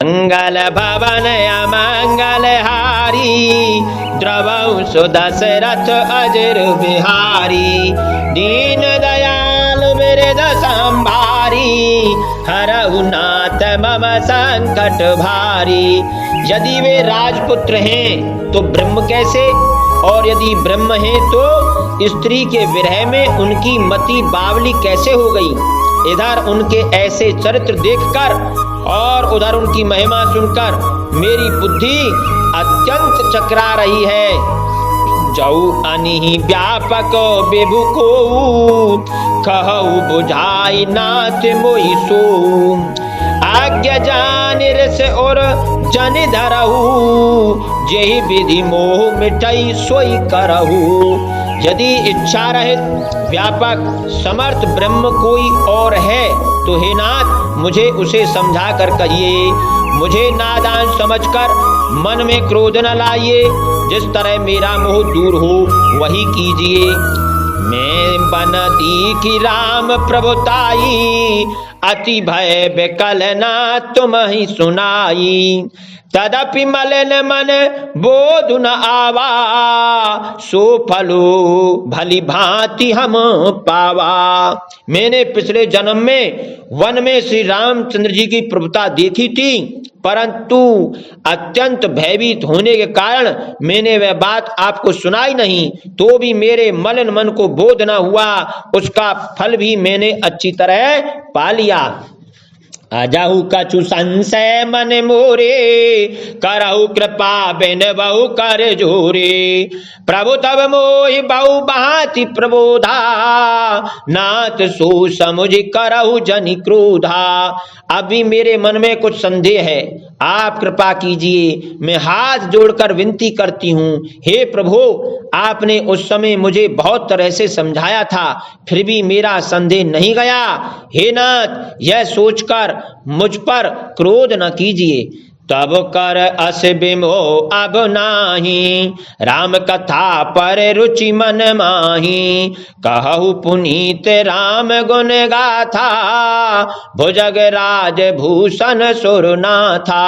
मंगल भवन अमंगल हारी, द्रवौ सुदशरथ अजर बिहारी। दीन दयाल बिरद संभारी, हरहु नाथ मम संकट भारी। यदि वे राजपुत्र हैं तो ब्रह्म कैसे, और यदि ब्रह्म हैं तो स्त्री के विरह में उनकी मति बावली कैसे हो गई। इधर उनके ऐसे चरित्र देखकर और उधर उनकी महिमा सुनकर मेरी बुद्धि अत्यंत चकरा रही है। जऊ अनिहि व्यापक विभु को, कहु बुझाई नाथ मोहि सो। आज्ञा जान रस और जन धरहु, जेहि विधि मोह मिटई सोई करहु। यदि इच्छा रहित व्यापक समर्थ ब्रह्म कोई और है तो हे नाथ मुझे उसे समझा कर कहिए। मुझे नादान समझकर मन में क्रोध न लाइए, जिस तरह मेरा मोह दूर हो वही कीजिए। मैं बनती की राम प्रभुताई, अति भय विकल ना तुम ही सुनाई। तदपि मलिन मन बोध न आवा, सो फलो भली भांति हम पावा। मैंने पिछले जन्म में वन में श्री रामचंद्र जी की प्रभुता देखी थी, परंतु अत्यंत भयभीत होने के कारण मैंने वह बात आपको सुनाई नहीं। तो भी मेरे मलिन मन को बोध न हुआ, उसका फल भी मैंने अच्छी तरह पा लिया। अजहु कछु संशय मन मोरे, करहु कृपा बिन बहु कर जोरे। प्रभु तब मोहि बहु भांति प्रबोधा, नाथ सो समुझ करहु जनि क्रोधा। अभी मेरे मन में कुछ संदेह है, आप कृपा कीजिए। मैं हाथ जोड़कर विनती करती हूँ, हे प्रभु आपने उस समय मुझे बहुत तरह से समझाया था, फिर भी मेरा संदेह नहीं गया। हे नाथ यह सोचकर मुझ पर क्रोध न कीजिए। तब कर अस बिमो अब नाही, राम कथा पर रुचि मन माही। कहु पुनीत राम गुण गाथा, भुजग राज भूषण सुरनाथा।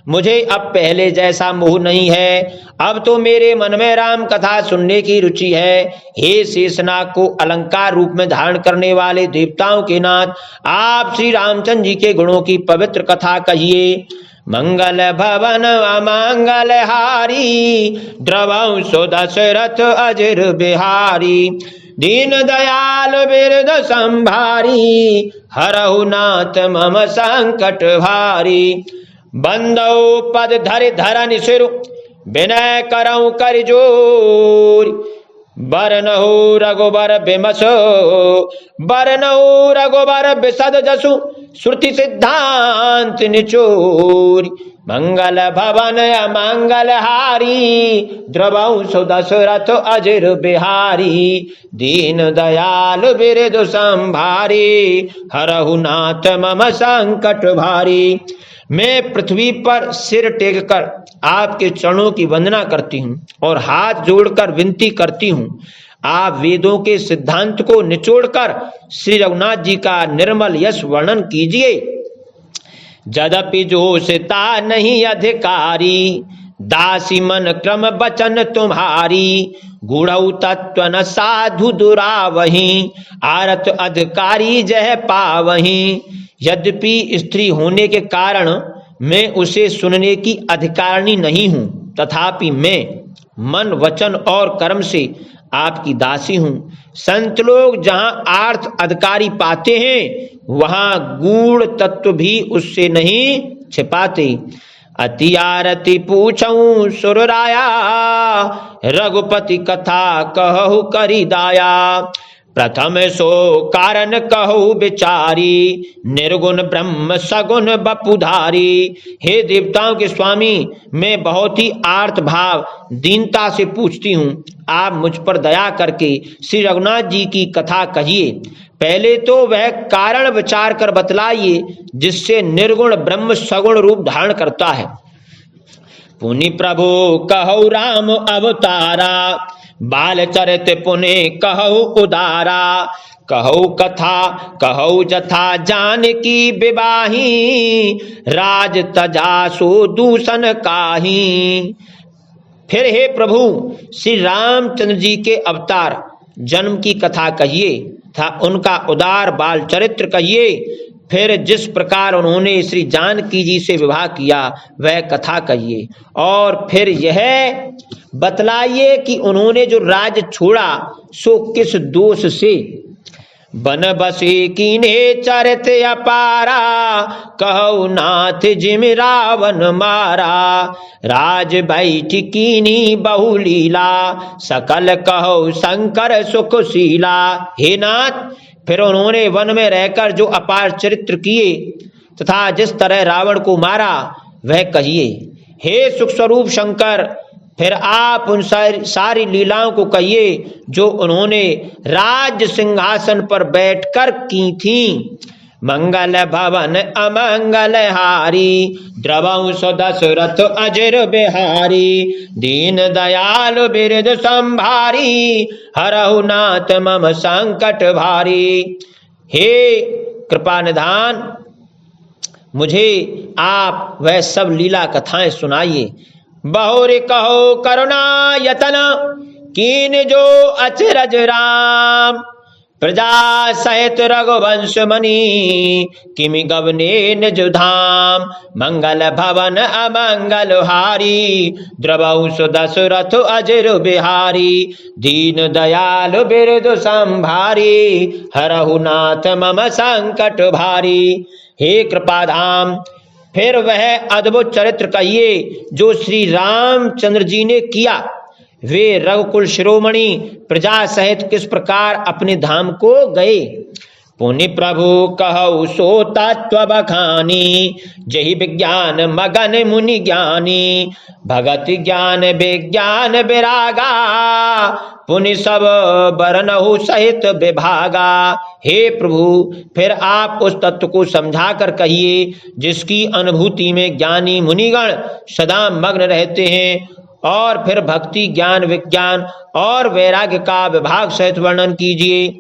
मुझे अब पहले जैसा मोह नहीं है, अब तो मेरे मन में राम कथा सुनने की रुचि है। हे शेषनाग को अलंकार रूप में धारण करने वाले देवताओं के नाथ, आप श्री रामचंद्र जी के गुणों की पवित्र कथा कहिए। मंगल भवन अमंगल हारी, द्रवौ सुदशरथ अजर बिहारी। दीन दयाल बिरद संभारी, हरहु नाथ मम संकट भारी। बंदौ पद धरि धरनि सिरु, विनय करऊं कर जोर। बरनहु रघुबर बिमसो, बरनहु रघुबर बिसद जसु। श्रुति सिद्धांत निचोर, मंगल भवन अमंगल हारी। द्रवौ सुदशरथ अजर बिहारी। दीन दयाल बिरद संभारी, हरहु नाथ मम संकट भारी। मैं पृथ्वी पर सिर टेक कर आपके चरणों की वंदना करती हूँ और हाथ जोड़कर विनती करती हूँ, आप वेदों के सिद्धांत को निचोड़कर श्री रघुनाथ जी का निर्मल यश वर्णन कीजिए। जदपि जोषिता नहीं अधिकारी, दासी मन क्रम बचन तुम्हारी। गुणौ तत्व न साधु दुरावही, आरत अधिकारी जह पावही। यद्यपि स्त्री होने के कारण मैं उसे सुनने की अधिकारिणी नहीं हूँ, तथापि मैं मन वचन और कर्म से आपकी दासी हूँ। संत लोग जहाँ आर्थ अधिकारी पाते हैं, वहाँ गूढ़ तत्व भी उससे नहीं छिपाते। अति आरती पूछऊं सुरराया, रघुपति कथा कहु करी दाया। प्रथम सो कारण कहु विचारी, निर्गुण ब्रह्म सगुण बपुधारी। हे देवताओं के स्वामी, मैं बहुत ही आर्त भाव दीनता से पूछती हूँ, आप मुझ पर दया करके श्री रघुनाथ जी की कथा कहिए। पहले तो वह कारण विचार कर बतलाइए जिससे निर्गुण ब्रह्म सगुण रूप धारण करता है। पुनि प्रभु कहु राम अवतारा, बाल चरित पुनि कहु उदारा। कहो कथा कहो जथा जानकी विवाही, राज तजा सो दूषण काहि। फिर हे प्रभु श्री रामचंद्र जी के अवतार जन्म की कथा कहिए था, उनका उदार बाल चरित्र कहिए, फिर जिस प्रकार उन्होंने श्री जानकी जी से विवाह किया वह कथा कहिए, और फिर यह बतलाइए कि उन्होंने जो राज्य छोड़ा सो किस दोष से। बन बसी कीने चरित अपारा, कहो नाथ जिम रावण मारा, राज बैठ कीनी बहु लीला, सकल कहो शंकर सुखशीला। हे नाथ, फिर उन्होंने वन में रहकर जो अपार चरित्र किए तथा जिस तरह रावण को मारा वह कहिए। हे सुख स्वरूप शंकर, फिर आप उन सारी लीलाओं को कहिए जो उन्होंने राज सिंहासन पर बैठकर की थी। मंगल भवन अमंगल हारी, द्रवंश दशरथ अजर बिहारी, दीन दयाल बिरद संभारी, हरहु नाथ मम संकट भारी। हे कृपा निधान, मुझे आप वह सब लीला कथाएं सुनाइए। बहुरी कहो करुणा यतन, कीन जो अचरज राम, प्रजा सहित रघुवंश मणि, किमि गवने निज धाम। मंगल भवन अमंगल हारी, द्रवंश दशरथ अजर बिहारी, दीन दयाल बिरद संभारी, हरहु नाथ मम संकट भारी। हे कृपाधाम, फिर वह अद्भुत चरित्र कहिए जो श्री रामचंद्र जी ने किया। वे रघुकुल शिरोमणि प्रजा सहित किस प्रकार अपने धाम को गए। पुनि प्रभु कहु सो तत्व बखानी, जहि विज्ञान मगन मुनि ज्ञानी, भगत ज्ञान विज्ञान विरागा, पुनि सब बरनहु सहित विभागा। हे प्रभु, फिर आप उस तत्व को समझा कर कहिए जिसकी अनुभूति में ज्ञानी मुनिगण सदा मग्न रहते हैं, और फिर भक्ति ज्ञान विज्ञान और वैराग्य का विभाग सहित वर्णन कीजिए।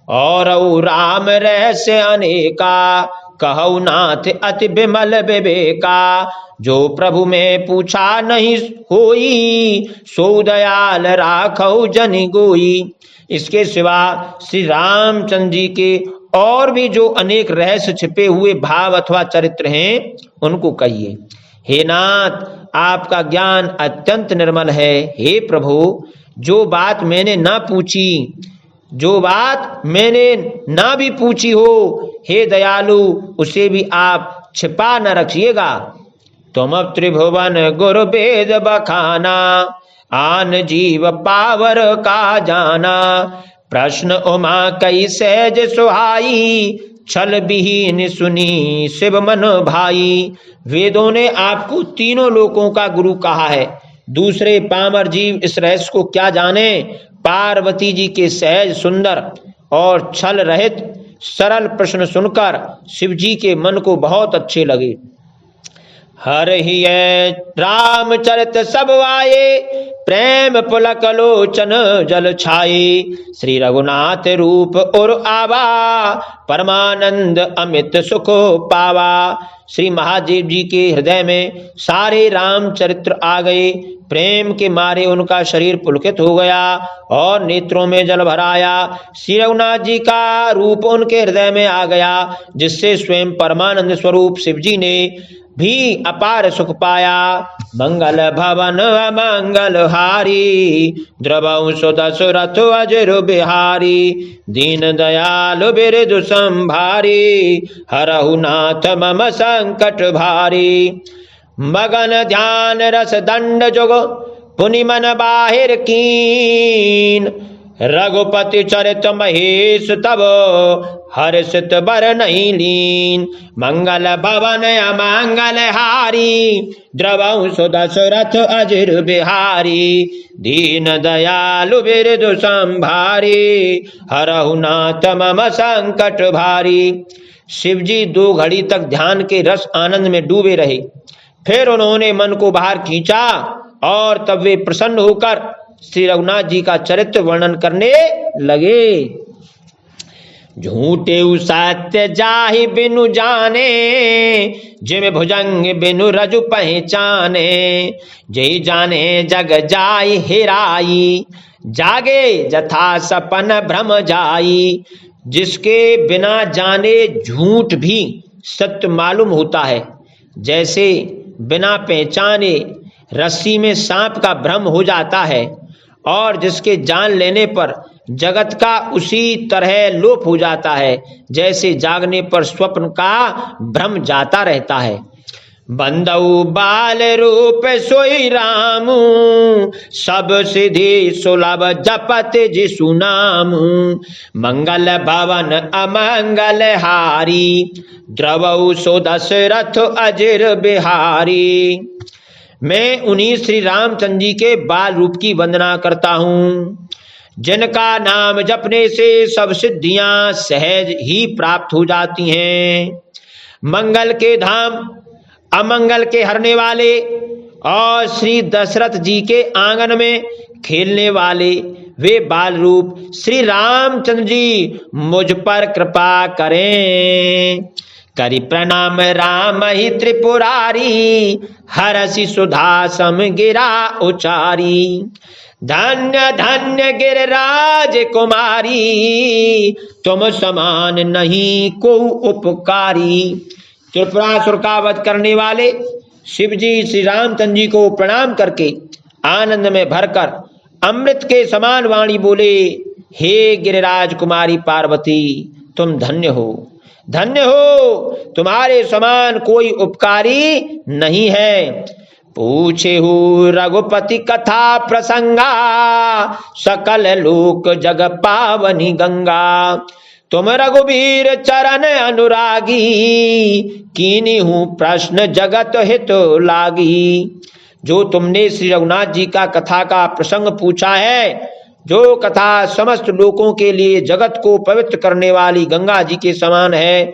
और राम रहस्य अनेका, कहु नाथ अति विमल विवेका, जो प्रभु में पूछा नहीं होई, सो दयाल राखौ जनि गोई। इसके सिवा श्री रामचंद्र जी के और भी जो अनेक रहस्य छिपे हुए भाव अथवा चरित्र हैं उनको कहिए। हे नाथ, आपका ज्ञान अत्यंत निर्मल है। हे प्रभु, जो बात मैंने ना पूछी, जो बात मैंने ना भी पूछी हो, हे दयालु, उसे भी आप छिपा न रखिएगा। तुम त्रिभुवन गुरु वेद बखाना, आन जीव पावर का जाना, प्रश्न उमा कई सहज सुहाई, छल विहीन सुनी शिव मन भाई। वेदों ने आपको तीनों लोकों का गुरु कहा है, दूसरे पामर जीव इस रहस्य को क्या जाने। पार्वती जी के सहज सुंदर और छल रहित सरल प्रश्न सुनकर शिव जी के मन को बहुत अच्छे लगे। हर ही रामचरित सब आए, प्रेम पुलक लोचन जल छाए, श्री रघुनाथ रूप और आवा, परमानंद अमित सुख पावा। श्री महादेव जी के हृदय में सारे रामचरित्र आ गए। प्रेम के मारे उनका शरीर पुलकित हो गया और नेत्रों में जल भराया। श्री रघुनाथ जी का रूप उनके हृदय में आ गया, जिससे स्वयं परमानंद स्वरूप शिव जी ने भी अपार सुख पाया। मंगल भवन अमंगल हारी, द्रवंश दशरथ अजर बिहारी, दीन दयाल बिरदु संभारी, हरहु नाथ मम संकट भारी। मगन ध्यान रस दंड जुग पुनि मन बाहिर कीन, रघुपति चरित महेश तब हर्षित बर नहीं लीन। मंगल भवन अमंगल हारी, द्रवंश दशरथ अजर बिहारी, दीन दयालु बिरदु संभारी, हरहु नाथ मम संकट भारी। शिव जी 2 घड़ी तक ध्यान के रस आनंद में डूबे रहे। फिर उन्होंने मन को बाहर खींचा और तब वे प्रसन्न होकर श्री रघुनाथ जी का चरित्र वर्णन करने लगे। झूठे सत्य जाहि बिनु जाने, जिम भुजंग बिनु रजु पहचाने। जय जाने जग जाय हेराई, जागे जथा सपन भ्रम जाई। जिसके बिना जाने झूठ भी सत्य मालूम होता है, जैसे बिना पहचाने रस्सी में सांप का भ्रम हो जाता है, और जिसके जान लेने पर जगत का उसी तरह लोप हो जाता है, जैसे जागने पर स्वप्न का भ्रम जाता रहता है। बंदऊ बाल रूप सोई रामू, सब सिद्धि सुलभ जपत जिसु नामू। मंगल भवन अमंगल हारी, द्रवऊ सो दशरथ अजिर बिहारी। मैं उन्हीं श्री रामचंद्र जी के बाल रूप की वंदना करता हूँ, जिनका नाम जपने से सब सिद्धियां सहज ही प्राप्त हो जाती हैं। मंगल के धाम, अमंगल के हरने वाले और श्री दशरथ जी के आंगन में खेलने वाले वे बाल रूप श्री रामचंद्र जी मुझ पर कृपा करें। करि प्रणाम राम ही त्रिपुरारी, हरसि सुधा सम गिरा उचारी। धन्य धन्य गिरिराज कुमारी, तुम समान नहीं को उपकारी। त्रिपुरासुर का वध करने वाले शिव जी श्री रामचंद्र जी को प्रणाम करके आनंद में भरकर अमृत के समान वाणी बोले, हे गिरिराज कुमारी पार्वती, तुम धन्य हो, धन्य हो, तुम्हारे समान कोई उपकारी नहीं है। पूछे हो रघुपति कथा प्रसंगा, सकल लोक जग पावनी गंगा। तुम रघुबीर चरण अनुरागी, कीनी हूँ प्रश्न जगत हित लागी। जो तुमने श्री रघुनाथ जी का कथा का प्रसंग पूछा है, जो कथा समस्त लोकों के लिए जगत को पवित्र करने वाली गंगा जी के समान है,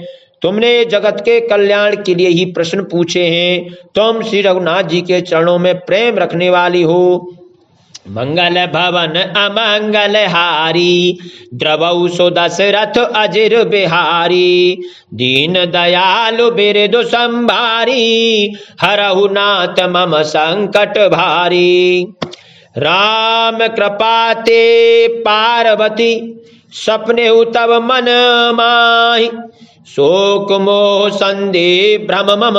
तुमने जगत के कल्याण के लिए ही प्रश्न पूछे हैं। तुम श्री रघुनाथ जी के चरणों में प्रेम रखने वाली हो। मंगल भवन अमंगल हारी, द्रवऊ सो दशरथ अजिर बिहारी। दीन दयालु बिरदु संभारी, हरहु नाथ मम संकट भारी। राम कृपा ते पार्वती, सपने तब मन माहि। शोक मोह संदेह भ्रम मम,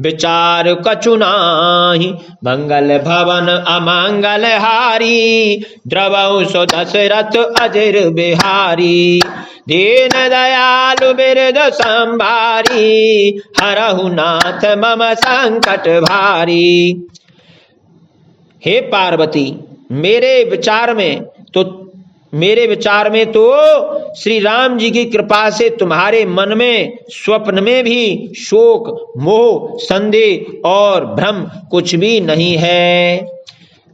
विचार कछु नाहि। मंगल भवन अमंगल हारी, द्रवऊ सो दशरथ अजिर बिहारी। दीन दयालु बिरद संभारी, हरहु नाथ मम संकट भारी। हे पार्वती, मेरे विचार में तो श्री राम जी की कृपा से तुम्हारे मन में स्वप्न में भी शोक मोह संदेह और भ्रम कुछ भी नहीं है।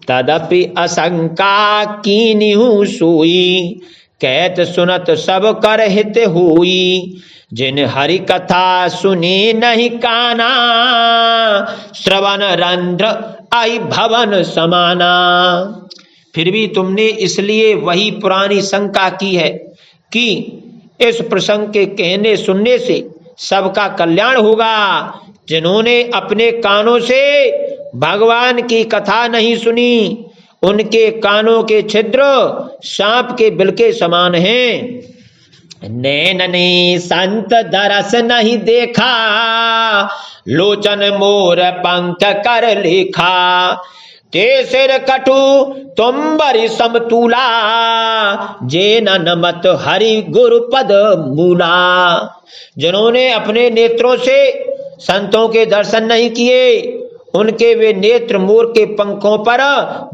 तदपि असंका कीन्हु सोई, कहत सुनत सब कर हित होई। जिन हरि कथा सुनी नहीं काना, श्रवण रंध्र आई भवन समाना। फिर भी तुमने इसलिए वही पुरानी शंका की है कि इस प्रसंग के कहने सुनने से सबका कल्याण होगा। जिन्होंने अपने कानों से भगवान की कथा नहीं सुनी, उनके कानों के छिद्र सांप के बिल के समान हैं। नैन ने संत दरस नहीं देखा, लोचन मोर पंख कर लेखा। ते सिर कटु तुम बरि समतूला, जे नमत हरि गुरु पद मूला। जिन्होंने अपने नेत्रों से संतों के दर्शन नहीं किए, उनके वे नेत्र मोर के पंखों पर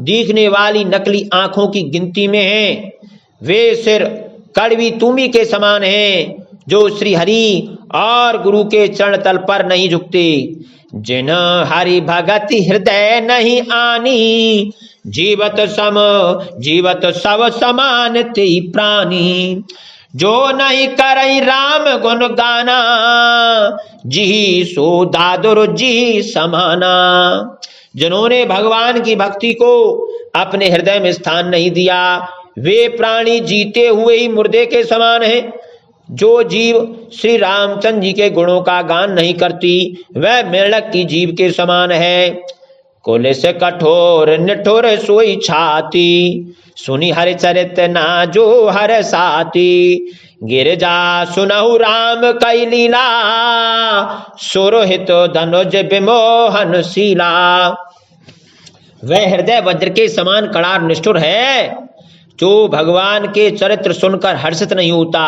दिखने वाली नकली आंखों की गिनती में हैं। वे सिर कड़वी तुमी के समान हैं, जो श्री हरि और गुरु के चरण तल पर नहीं झुकते। जिन हरि भगति हृदय नहीं आनी, जीवत सब समान ते प्राणी। जो नहीं करई राम गुण गाना, जी सो दादुर जी समाना। जिन्होंने भगवान की भक्ति को अपने हृदय में स्थान नहीं दिया, वे प्राणी जीते हुए ही मुर्दे के समान हैं। जो जीव श्री रामचंद्र जी के गुणों का गान नहीं करती वह मेंढक की जीव के समान है। कोले से कठोर निठोर सोई छाती, सुनी हर चरित ना जो हर साथी। गिरजा सुनहु राम कई लीला, सुरहित धनुज विमोहन शीला। वह हृदय वज्र के समान कड़ार निष्ठुर है, जो भगवान के चरित्र सुनकर हर्षित नहीं होता।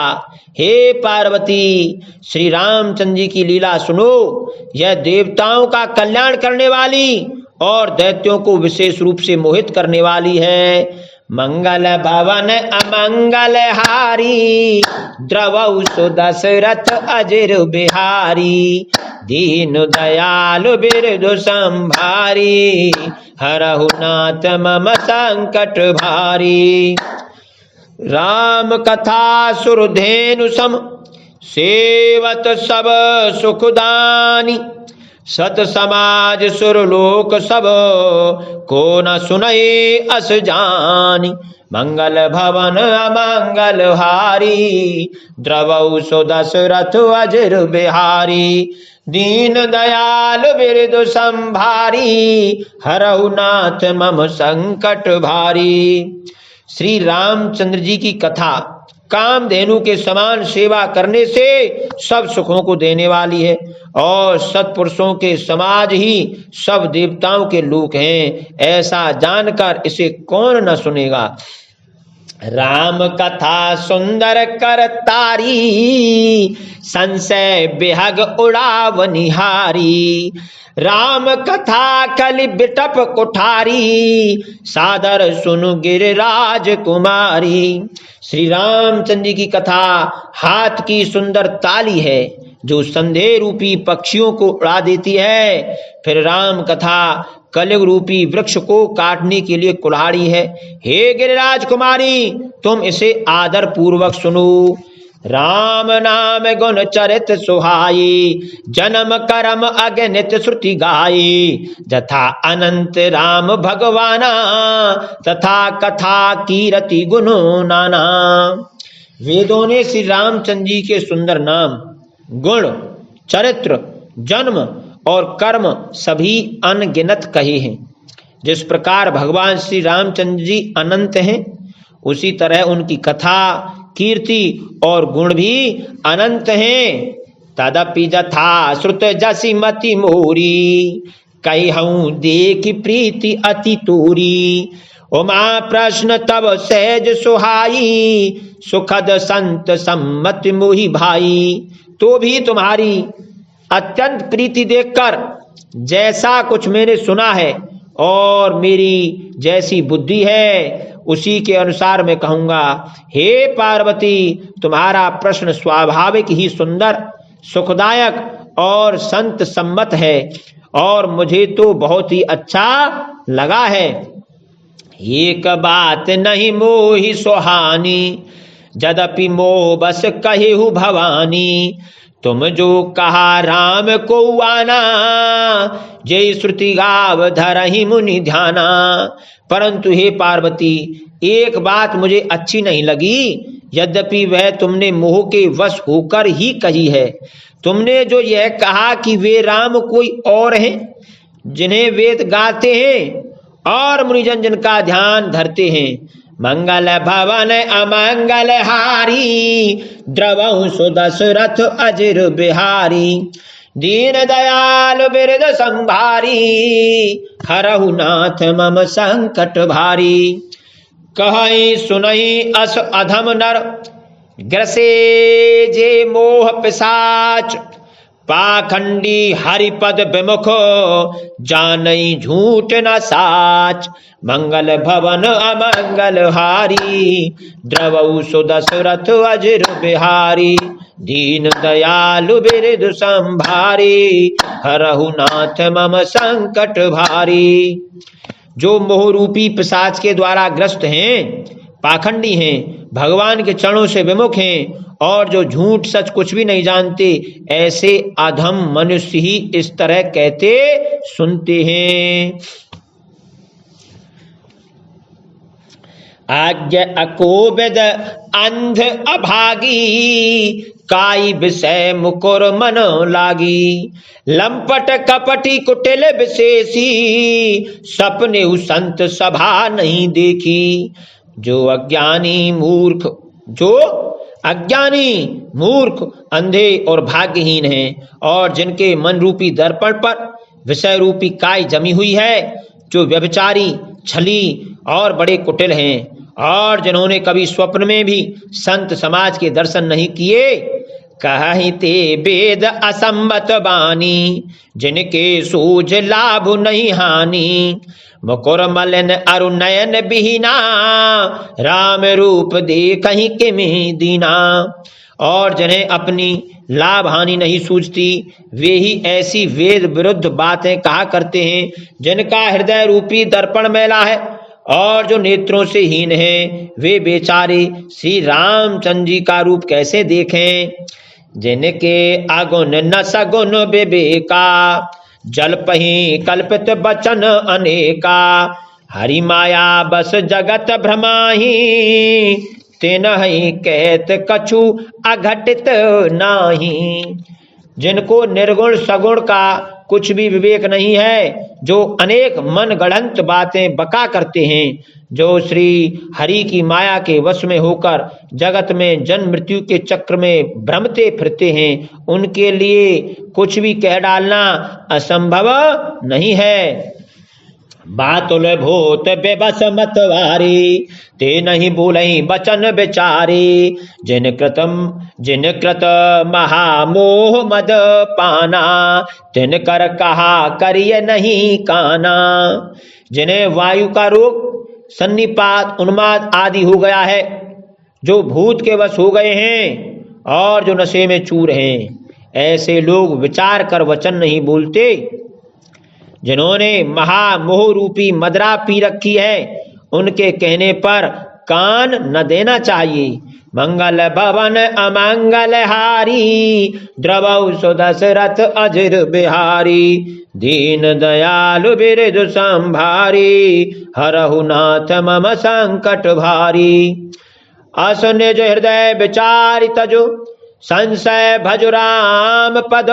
हे पार्वती, श्री रामचंद्र जी की लीला सुनो। यह देवताओं का कल्याण करने वाली और दैत्यों को विशेष रूप से मोहित करने वाली है। मंगल भवन अमंगल हारी, द्रवौ सुदशरथ अजिर बिहारी। दीन दयालु बिरधु संभारी, हरहु नाथ मम संकट भारी। राम कथा सुरधेनु सम, सेवत सब सुखदानी। सत समाज सुरलोक सब, को न सुनई अस जानी। मंगल भवन अमंगल हारी, द्रवौ सुदशरथ अजिर बिहारी। दीन दयाल बिरधु संभारी, हरहु नाथ मम संकट भारी। श्री रामचंद्र जी की कथा कामधेनु के समान सेवा करने से सब सुखों को देने वाली है, और सत्पुरुषों के समाज ही सब देवताओं के लोक हैं। ऐसा जानकर इसे कौन न सुनेगा। राम कथा सुंदर कर तारी, संशय बिहग उड़ाव निहारी। राम कथा कलि बिटप कुठारी, सादर सुनु गिरिराज कुमारी। श्री रामचंद्र जी की कथा हाथ की सुंदर ताली है, जो संदेह रूपी पक्षियों को उड़ा देती है। फिर राम कथा कलयुग रूपी वृक्ष को काटने के लिए कुल्हाड़ी है। हे गिरिराज कुमारी, तुम इसे आदर पूर्वक सुनो। राम नाम गुण चरित सुहाई, जन्म कर्म अगणित श्रुति गाई। जथा अनंत राम भगवाना, तथा कथा कीरति गुण नाना। वेदों ने श्री रामचंद्र जी के सुंदर नाम, गुण, चरित्र, जन्म और कर्म सभी अनगिनत कहे हैं। जिस प्रकार भगवान श्री रामचंद्र जी अनंत हैं, उसी तरह उनकी कथा, कीर्ति और गुण भी अनंत हैं। तदपि जथा श्रुत जसी मति मोरी, कहूँ देख प्रीति अति तूरी। उमा प्रश्न तब सहज सुहाई, सुखद संत सम्मत मोहि भाई। तो भी तुम्हारी अत्यंत प्रीति देखकर जैसा कुछ मैंने सुना है और मेरी जैसी बुद्धि है, उसी के अनुसार मैं कहूंगा। हे पार्वती, तुम्हारा प्रश्न स्वाभाविक ही सुंदर, सुखदायक और संत सम्मत है, और मुझे तो बहुत ही अच्छा लगा है। एक बात नहीं मोहि सुहानी, यद्यपि मोह बस कहिहु भवानी। तुम जो कहा राम को आना, जय श्रुति गाव धरहि मुनि ध्याना। परंतु हे पार्वती, एक बात मुझे अच्छी नहीं लगी, यद्यपि वह तुमने मोह के वश होकर ही कही है। तुमने जो यह कहा कि वे राम कोई और हैं, जिन्हें वेद गाते हैं और मुनिजन जिनका ध्यान धरते हैं। मंगल भवन अमंगल हारी, द्रवौ सुदशरथ अजिर बिहारी। दीन दयाल बिरध संभारी, हरहु नाथ मम संकट भारी। कहई सुनई अस अधम नर, ग्रसे जे मोह पिशाच। पाखंडी हरिपद विमुख, जानई झूठ न साच। मंगल भवन अमंगल हारी, द्रवौ सुदशरथ अजिर बिहारी। दीन दयालु बिरधु संभारी, हरहु नाथ मम संकट भारी। जो मोह रूपी पिशाच के द्वारा ग्रस्त हैं, पाखंडी हैं, भगवान के चरणों से विमुख हैं और जो झूठ सच कुछ भी नहीं जानते, ऐसे अधम मनुष्य ही इस तरह कहते सुनते हैं। आज्ञ अकोविद अंध अभागी, काई विषय मुकुर मन लागी। लंपट कपटी कुटिल विशेषी, सपने संत सभा नहीं देखी। जो अज्ञानी मूर्ख अंधे और भाग्यहीन हैं, और जिनके मन रूपी दर्पण पर विषय रूपी काई जमी हुई है, जो व्यभिचारी, छली और बड़े कुटिल हैं, और जिन्होंने कभी स्वप्न में भी संत समाज के दर्शन नहीं किए। कहि ते वेद असम्मत बानी, जिनके सूझ लाभ नहीं हानि। मुकुर मलिन अरु नयन बिहीना, राम रूप देखहि किमि दीना। और जिन्हें अपनी लाभ हानि नहीं सूझती, वे ही ऐसी वेद विरुद्ध बातें कहा करते हैं, जिनका हृदय रूपी दर्पण मैला है और जो नेत्रों से हीन हैं। वे बेचारे श्री रामचंद्र जी का रूप कैसे देखें। जिनके अगुण न सगुण विवेका, जलपहि कल्पित बचन अनेका। हरि माया बस जगत भ्रमाही, तिनहि कहत कछु अघटित नाही। जिनको निर्गुण सगुण का कुछ भी विवेक नहीं है, जो अनेक मन गढ़ंत बातें बका करते हैं, जो श्री हरि की माया के वश में होकर जगत में जन्म मृत्यु के चक्र में भ्रमते फिरते हैं, उनके लिए कुछ भी कह डालना असंभव नहीं है। बातुल भूत बेबस मतवारी, ते नहीं बोलई बचन बेचारे। जिन कृत महामोह मद पाना, तिन कर कहा करिय नहीं काना। जिन्हें वायु का रोग, सन्निपात, उन्माद आदि हो गया है, जो भूत के वश हो गए हैं और जो नशे में चूर हैं, ऐसे लोग विचार कर वचन नहीं बोलते। जिन्होंने महामोह रूपी मदरा पी रखी है, उनके कहने पर कान न देना चाहिए। मंगल भवन अमंगल हारी, द्रवौ सुदशरथ अजिर बिहारी। दीन दयालु बिरधु संभारी, हरहु नाथ मम संकट भारी। अस निज हृदय विचारि तजु, संशय भजु राम पद।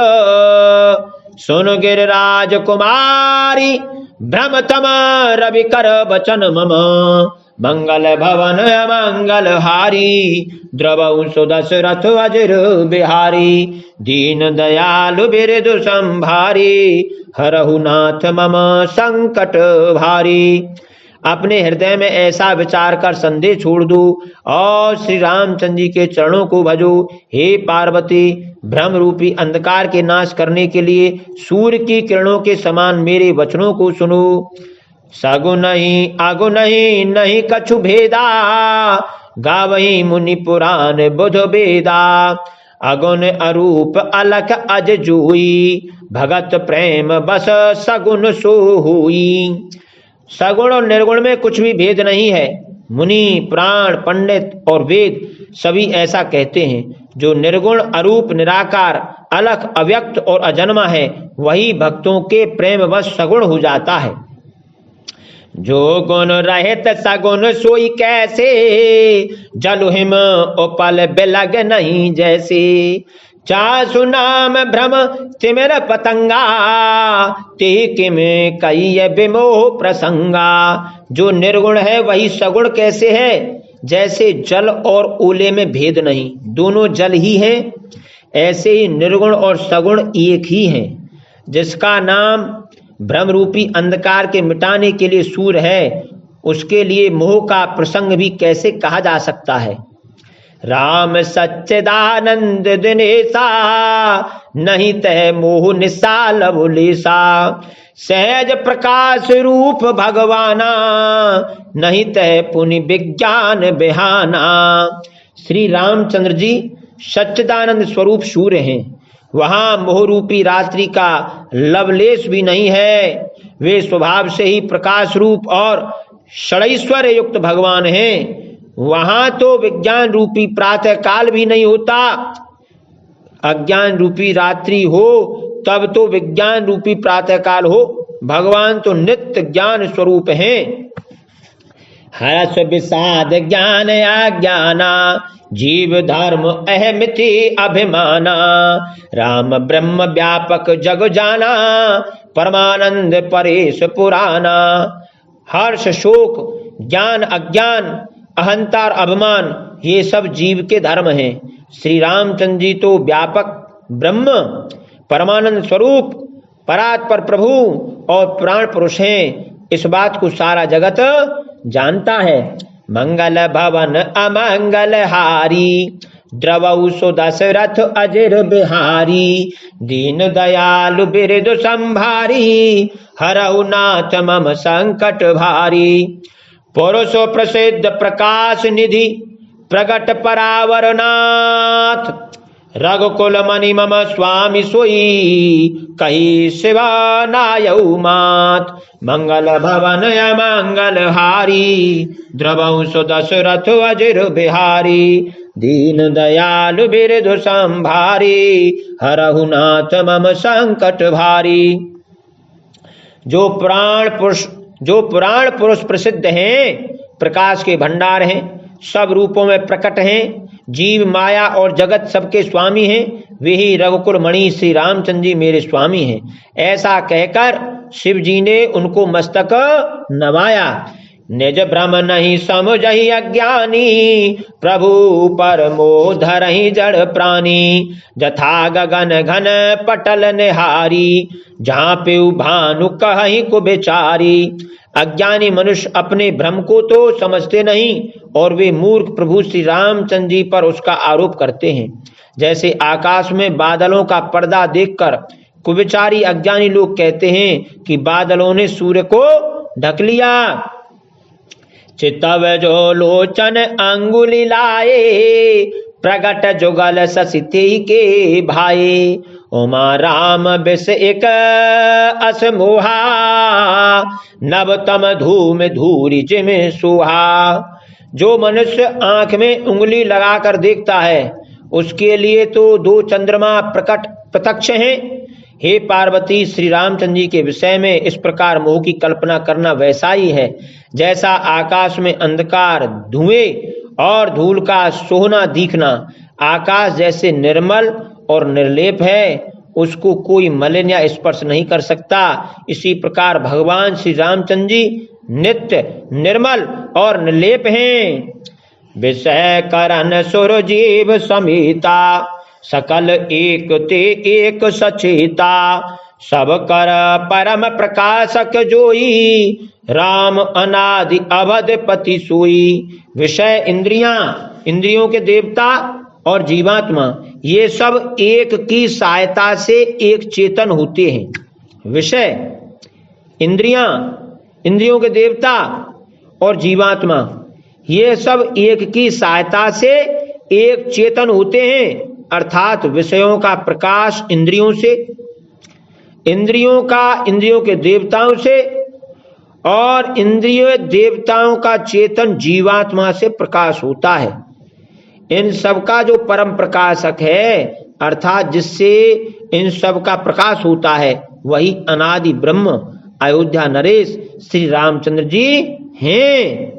सुन गिरिराज कुमारी, भ्रम तम रवि कर बचन मम। मंगल भवन अमंगल हारी, द्रवौ सुदशरथ अजिर बिहारी। दीन दयालु बिरधु संभारी, हरहु नाथ मम संकट भारी। अपने हृदय में ऐसा विचार कर संदेह छोड़ दो और श्री रामचंद्र जी के चरणों को भजो। हे पार्वती, भ्रम रूपी अंधकार के नाश करने के लिए सूर्य की किरणों के समान मेरे वचनों को सुनो। सगुन नहीं अगुन नहीं कछु भेदा, गावही मुनि पुराण बुध वेदा। अगुण अरूप अलख अज जोई, भगत प्रेम बस सगुन सो हुई। सगुण और निर्गुण में कुछ भी भेद नहीं है। मुनि, पुराण, पंडित और वेद सभी ऐसा कहते हैं। जो निर्गुण, अरूप, निराकार, अलख, अव्यक्त और अजन्मा है, वही भक्तों के प्रेम वश सगुण हो जाता है। जो गुण रहित सगुण सोई कैसे, जल हिम उपल बिलग नहीं जैसे। चासु नाम भ्रम तिमिर पतंगा, ते किम कई विमोह प्रसंगा। जो निर्गुण है वही सगुण कैसे है, जैसे जल और ओले में भेद नहीं, दोनों जल ही है। ऐसे ही निर्गुण और सगुण एक ही हैं। जिसका नाम भ्रम रूपी अंधकार के मिटाने के लिए सूर्य है, उसके लिए मोह का प्रसंग भी कैसे कहा जा सकता है। राम सच्चिदानंद दिनेसा, नहीं तह मोह निसाल बुलेसा। सहज प्रकाश रूप भगवाना, नहीं तह पुनि विज्ञान बिहाना। श्री रामचंद्र जी सच्चिदानंद स्वरूप सूर्य हैं। वहां मोह रूपी रात्रि का लवलेश भी नहीं है। वे स्वभाव से ही प्रकाश रूप और षडैश्वर्य युक्त भगवान हैं। वहां तो विज्ञान रूपी प्रातः काल भी नहीं होता। अज्ञान रूपी रात्रि हो तब तो विज्ञान रूपी प्रातः काल हो। भगवान तो नित्य ज्ञान स्वरूप हैं। हर्ष विषाद ज्ञान अज्ञाना, जीव धर्म अहमिति अभिमाना। राम ब्रह्म व्यापक जग जाना, परमानंद परेश पुराना। हर्ष शोक ज्ञान अज्ञान अहंकार अभिमान ये सब जीव के धर्म हैं। श्री रामचंद्र जी तो व्यापक ब्रह्म परमानंद स्वरूप परात्पर प्रभु और प्राण पुरुष हैं। इस बात को सारा जगत जानता है। मंगल भवन अमंगल हारी, द्रवौ सो दशरथ अजिर बिहारी। दीन दयालु बिरदु संभारी, हरहु नाथ मम संकट भारी। पुरुषो प्रसिद्ध प्रकाश निधि, प्रगट परावर नाथ। रघुकुल मणि मम स्वामी सोई, कही शिवा नायऊ मात। मंगल भवन अमंगल हारी, द्रवौ सो दशरथ अजिर बिहारी। दीन दयालु बिरदु संभारी, हरहु नाथ मम संकट भारी। जो पुराण पुरुष प्रसिद्ध हैं, प्रकाश के भंडार हैं, सब रूपों में प्रकट हैं, जीव माया और जगत सबके स्वामी हैं, वे ही रघुकुल मणि श्री रामचंद्र जी मेरे स्वामी हैं। ऐसा कहकर शिव जी ने उनको मस्तक नवाया। निज भ्रम नहीं समझहि अज्ञानी, प्रभु पर मोह धरहि जड़ प्राणी। जथा गगन घन पटल निहारी, जहाँ पे भानु कहि को बेचारी। अज्ञानी मनुष्य अपने भ्रम को तो समझते नहीं और वे मूर्ख प्रभु श्री रामचंद्र जी पर उसका आरोप करते हैं। जैसे आकाश में बादलों का पर्दा देखकर कुविचारी अज्ञानी लोग कहते हैं कि बादलों ने सूर्य को ढक लिया। चितव जो लोचन अंगुली लाए, प्रगट जुगल ससिते के भाई। उमा राम बिस एक असमोहा, नवतम धूम धूरी जिम सुहा। जो मनुष्य आंख में उंगली लगाकर देखता है, उसके लिए तो दो चंद्रमा प्रकट प्रत्यक्ष हैं। हे पार्वती, श्री रामचंद्र जी के विषय में इस प्रकार मोह की कल्पना करना वैसा ही है जैसा आकाश में अंधकार, धुएं और धूल का सोहना दिखना। आकाश जैसे निर्मल और निर्लेप है, उसको कोई मलिन या स्पर्श नहीं कर सकता। इसी प्रकार भगवान श्री रामचंद्र जी नित्य निर्मल और निर्लेप हैं। विषय करन सुर जीव समीता, सकल एक ते एक सचेता। सब कर परम प्रकाशक जोई, राम अनादि अवध पति सोई। विषय इंद्रियों के देवता और जीवात्मा ये सब एक की सहायता से एक चेतन होते हैं। विषय इंद्रियों के देवता और जीवात्मा ये सब एक की सहायता से एक चेतन होते हैं। अर्थात विषयों का प्रकाश इंद्रियों से, इंद्रियों के देवताओं से और इंद्रिय देवताओं का चेतन जीवात्मा से प्रकाश होता है। इन सब का जो परम प्रकाशक है, अर्थात जिससे इन सब का प्रकाश होता है, वही अनादि ब्रह्म अयोध्या नरेश श्री रामचंद्र जी हैं।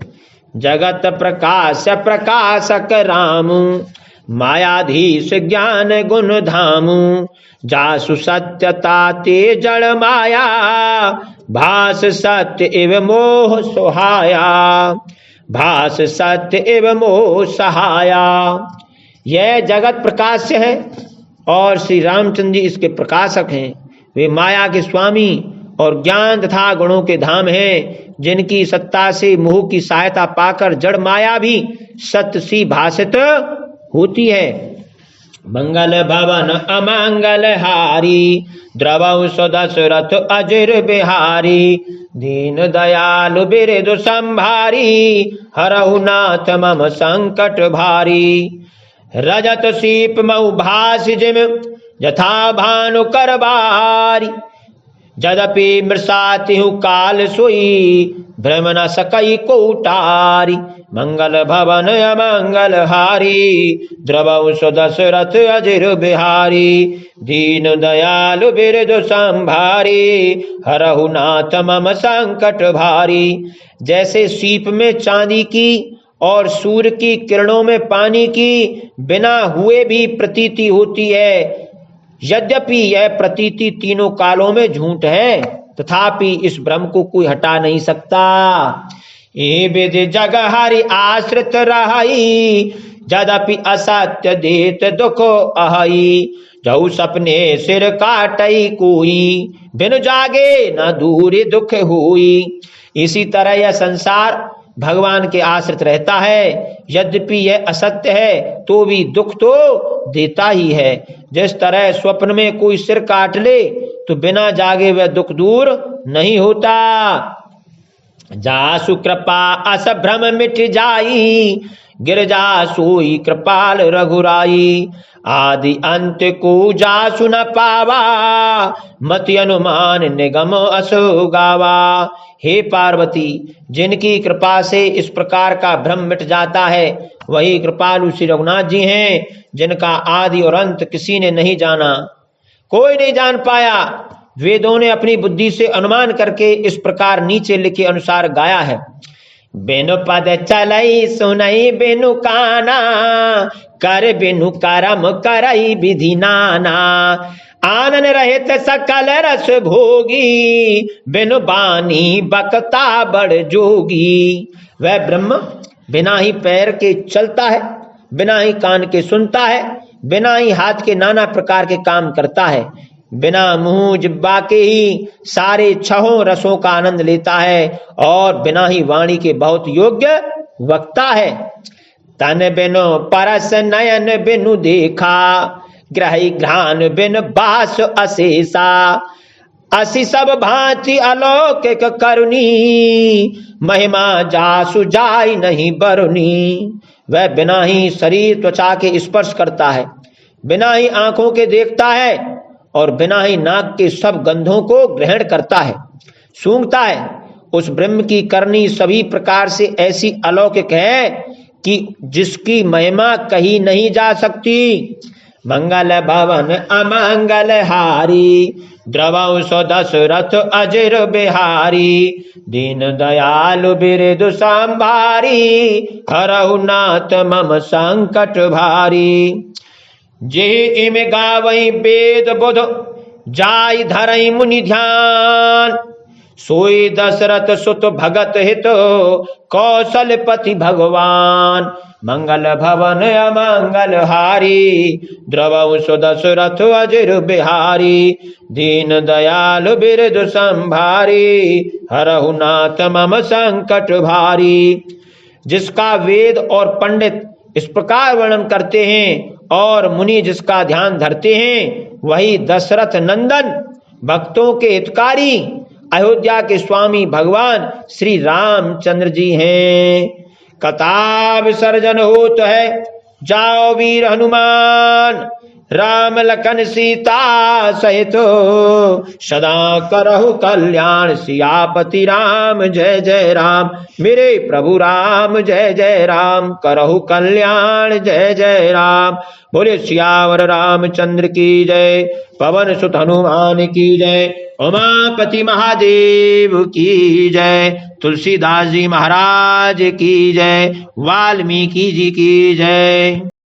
जगत प्रकाश प्रकाशक राम, मायाधीश ज्ञान गुण धाम। जासु सत्यता ते जड़ माया, भास सत्य एवं मोह सुहाया। भास सत्य एवं मोह सहाया। यह जगत प्रकाश्य है और श्री रामचंद्र जी इसके प्रकाशक हैं। वे माया के स्वामी और ज्ञान तथा गुणों के धाम हैं, जिनकी सत्ता से मोह की सहायता पाकर जड़ माया भी सत्य सी भाषित होती है। मंगल भवन अमंगल हारी, द्रवौ सो दशरथ अजिर बिहारी। दीन दयालु बिरदु संभारी, हरहु नाथ मम संकट भारी। रजत सीप मऊ भास जिम, यथा भानु करबारी। यद्यपि मृषाति हूँ काल सोई, भ्रम न सकई को टारी। मंगल भवन अमंगल हारी, द्रवौ सो दशरथ अजिर बिहारी। दीन दयालु बिरदु संभारी, हरहु नाथ मम संकट भारी। जैसे सीप में चांदी की और सूर्य की किरणों में पानी की बिना हुए भी प्रतीति होती है, यद्यपि यह प्रतीति तीनों कालों में झूठ है, तथापि इस भ्रम को कोई हटा नहीं सकता। ये विद जग हरि आश्रित रहाई, यद्यपि असत्य देत दुख अहई। जऊ सपने सिर काटई कोई, बिन जागे न दूर दुख हुई। इसी तरह यह संसार भगवान के आश्रित रहता है, यद्यपि यह असत्य है तो भी दुख तो देता ही है। जिस तरह स्वप्न में कोई सिर काट ले तो बिना जागे वह दुख दूर नहीं होता। जासु कृपा अस भ्रम मिट जाई, गिरजा सोई कृपाल रघुराई। आदि अंत को जासु न पावा, मति अनुमान निगम असो गावा। हे पार्वती, जिनकी कृपा से इस प्रकार का भ्रम मिट जाता है वही कृपालु श्री रघुनाथ जी हैं, जिनका आदि और अंत किसी ने नहीं जाना, कोई नहीं जान पाया। वेदों ने अपनी बुद्धि से अनुमान करके इस प्रकार नीचे लिखे अनुसार गाया है। बिनु पद चलई सुनई बिनु काना, कर बिनु करम करई विधि नाना। आनन रहित सकल रस भोगी, बिनु बानी बकता बड़ जोगी। वह ब्रह्म बिना ही पैर के चलता है, बिना ही कान के सुनता है, बिना ही हाथ के नाना प्रकार के काम करता है, बिना मुंह जिब्बा के ही सारे छहों रसों का आनंद लेता है और बिना ही वाणी के बहुत योग्य वक्ता है। तन बिनु परस नयन बिनु देखा, ग्रही घ्राण बिन बास अशेषा। असि सब भांति अलौकिक करुणी, महिमा जासु जाय नहीं बरुनी। वह बिना ही शरीर त्वचा के स्पर्श करता है, बिना ही आंखों के देखता है और बिना ही नाक के सब गंधों को ग्रहण करता है, सूंघता है। उस ब्रह्म की करनी सभी प्रकार से ऐसी अलौकिक है कि जिसकी महिमा कही नहीं जा सकती। मंगल भवन अमंगल हारी, द्रवौ सो दशरथ अजिर बिहारी। दीन दयालु बिरदु संभारी, हरहु नाथ मम संकट भारी। जे इम गावई वेद बुध, जाय धरई मुनि ध्यान। सोई दशरथ सुत भगत हित, कौशलपति भगवान। मंगल भवन अमंगल हारी, द्रवौ सो दशरथ अजिर बिहारी। दीन दयालु बिरदु संभारी, हरहु नाथ मम संकट भारी। जिसका वेद और पंडित इस प्रकार वर्णन करते हैं और मुनि जिसका ध्यान धरते हैं, वही दशरथ नंदन भक्तों के हितकारी अयोध्या के स्वामी भगवान श्री रामचंद्र जी हैं। कथा विसर्जन होत है, जाओ वीर हनुमान, राम लखन सीता सहित सदा करहु कल्याण। सियापति राम जय जय राम, मेरे प्रभु राम जय जय राम, करहु कल्याण जय जय राम। बोले सियावर रामचंद्र की जय, पवन सुत हनुमान की जय, उमापति महादेव की जय, तुलसीदास जी महाराज की जय, वाल्मीकि जी की जय।